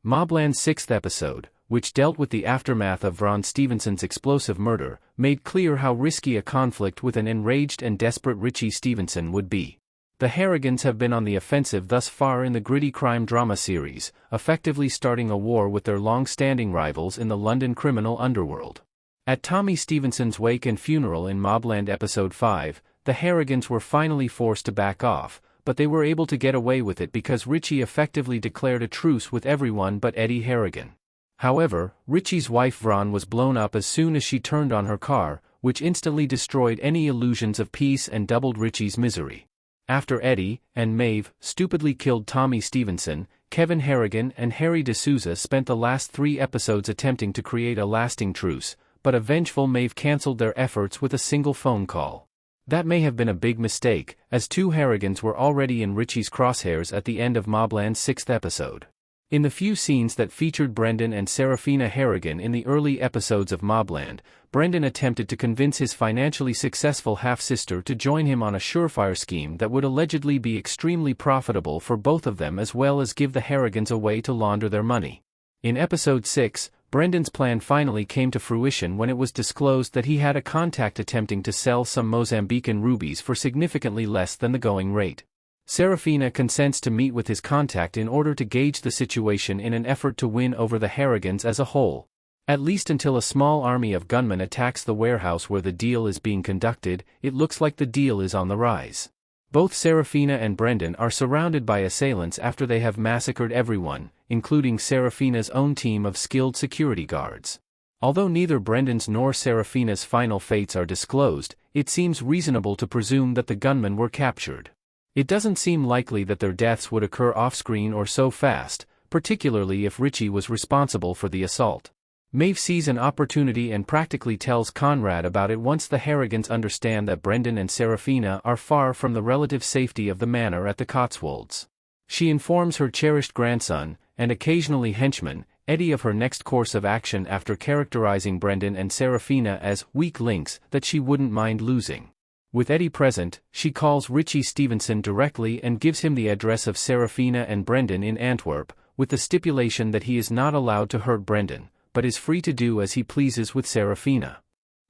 Mobland's sixth episode, which dealt with the aftermath of Vron Stevenson's explosive murder, made clear how risky a conflict with an enraged and desperate Richie Stevenson would be. The Harrigans have been on the offensive thus far in the gritty crime drama series, effectively starting a war with their long-standing rivals in the London criminal underworld. At Tommy Stevenson's wake and funeral in Mobland Episode 5, the Harrigans were finally forced to back off, but they were able to get away with it because Richie effectively declared a truce with everyone but Eddie Harrigan. However, Richie's wife Vron was blown up as soon as she turned on her car, which instantly destroyed any illusions of peace and doubled Richie's misery. After Eddie and Maeve stupidly killed Tommy Stevenson, Kevin Harrigan and Harry de Souza spent the last 3 episodes attempting to create a lasting truce, but a vengeful Maeve cancelled their efforts with a single phone call. That may have been a big mistake, as 2 Harrigans were already in Richie's crosshairs at the end of Mobland's 6th episode. In the few scenes that featured Brendan and Seraphina Harrigan in the early episodes of Mobland, Brendan attempted to convince his financially successful half-sister to join him on a surefire scheme that would allegedly be extremely profitable for both of them as well as give the Harrigans a way to launder their money. In episode 6, Brendan's plan finally came to fruition when it was disclosed that he had a contact attempting to sell some Mozambican rubies for significantly less than the going rate. Seraphina consents to meet with his contact in order to gauge the situation in an effort to win over the Harrigans as a whole. At least until a small army of gunmen attacks the warehouse where the deal is being conducted, it looks like the deal is on the rise. Both Seraphina and Brendan are surrounded by assailants after they have massacred everyone, including Seraphina's own team of skilled security guards. Although neither Brendan's nor Seraphina's final fates are disclosed, it seems reasonable to presume that the gunmen were captured. It doesn't seem likely that their deaths would occur off-screen or so fast, particularly if Richie was responsible for the assault. Maeve sees an opportunity and practically tells Conrad about it once the Harrigans understand that Brendan and Seraphina are far from the relative safety of the manor at the Cotswolds. She informs her cherished grandson, and occasionally henchman, Eddie of her next course of action after characterizing Brendan and Seraphina as weak links that she wouldn't mind losing. With Eddie present, she calls Richie Stevenson directly and gives him the address of Seraphina and Brendan in Antwerp, with the stipulation that he is not allowed to hurt Brendan, but is free to do as he pleases with Seraphina.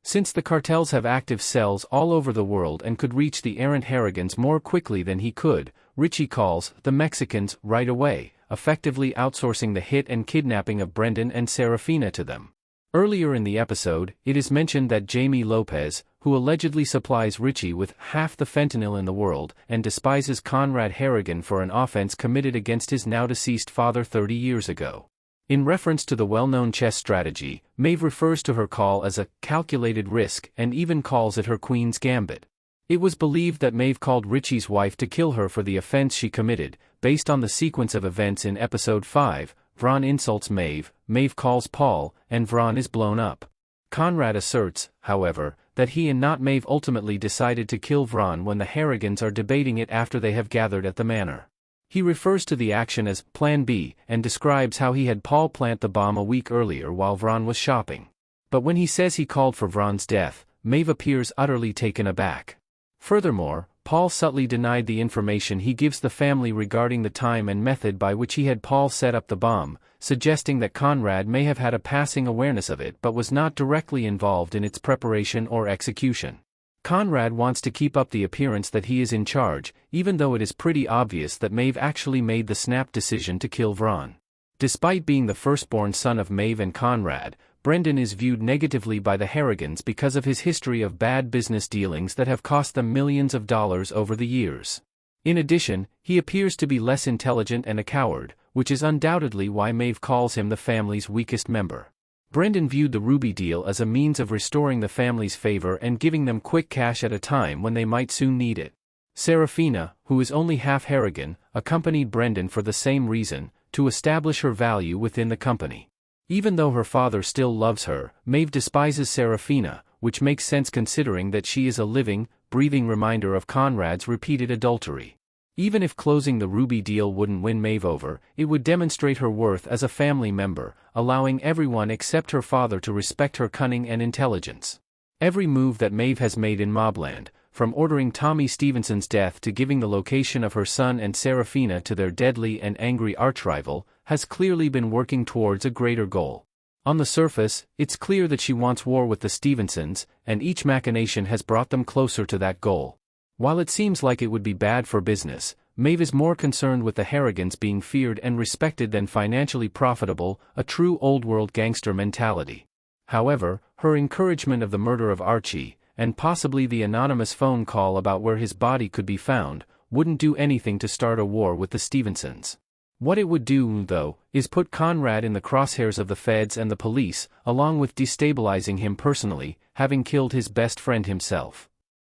Since the cartels have active cells all over the world and could reach the errant Harrigans more quickly than he could, Richie calls the Mexicans right away, effectively outsourcing the hit and kidnapping of Brendan and Seraphina to them. Earlier in the episode, it is mentioned that Jamie Lopez, who allegedly supplies Richie with half the fentanyl in the world and despises Conrad Harrigan for an offense committed against his now-deceased father 30 years ago. In reference to the well-known chess strategy, Maeve refers to her call as a calculated risk and even calls it her queen's gambit. It was believed that Maeve called Richie's wife to kill her for the offense she committed. Based on the sequence of events in episode 5, Vron insults Maeve, Maeve calls Paul, and Vron is blown up. Conrad asserts, however, that he and not Maeve ultimately decided to kill Vron when the Harrigans are debating it after they have gathered at the manor. He refers to the action as Plan B and describes how he had Paul plant the bomb a week earlier while Vron was shopping. But when he says he called for Vron's death, Maeve appears utterly taken aback. Furthermore, Paul subtly denied the information he gives the family regarding the time and method by which he had Paul set up the bomb, suggesting that Conrad may have had a passing awareness of it but was not directly involved in its preparation or execution. Conrad wants to keep up the appearance that he is in charge, even though it is pretty obvious that Maeve actually made the snap decision to kill Vron. Despite being the firstborn son of Maeve and Conrad, Brendan is viewed negatively by the Harrigans because of his history of bad business dealings that have cost them millions of dollars over the years. In addition, he appears to be less intelligent and a coward, which is undoubtedly why Maeve calls him the family's weakest member. Brendan viewed the Ruby deal as a means of restoring the family's favor and giving them quick cash at a time when they might soon need it. Seraphina, who is only half Harrigan, accompanied Brendan for the same reason, to establish her value within the company. Even though her father still loves her, Maeve despises Seraphina, which makes sense considering that she is a living, breathing reminder of Conrad's repeated adultery. Even if closing the Ruby deal wouldn't win Maeve over, it would demonstrate her worth as a family member, allowing everyone except her father to respect her cunning and intelligence. Every move that Maeve has made in Mobland, from ordering Tommy Stevenson's death to giving the location of her son and Seraphina to their deadly and angry archrival, has clearly been working towards a greater goal. On the surface, it's clear that she wants war with the Stevensons, and each machination has brought them closer to that goal. While it seems like it would be bad for business, Maeve is more concerned with the Harrigans being feared and respected than financially profitable, a true old-world gangster mentality. However, her encouragement of the murder of Archie, and possibly the anonymous phone call about where his body could be found, wouldn't do anything to start a war with the Stevensons. What it would do, though, is put Conrad in the crosshairs of the feds and the police, along with destabilizing him personally, having killed his best friend himself.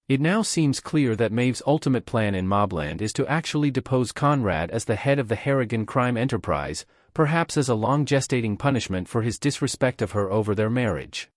It now seems clear that Maeve's ultimate plan in Mobland is to actually depose Conrad as the head of the Harrigan crime enterprise, perhaps as a long-gestating punishment for his disrespect of her over their marriage.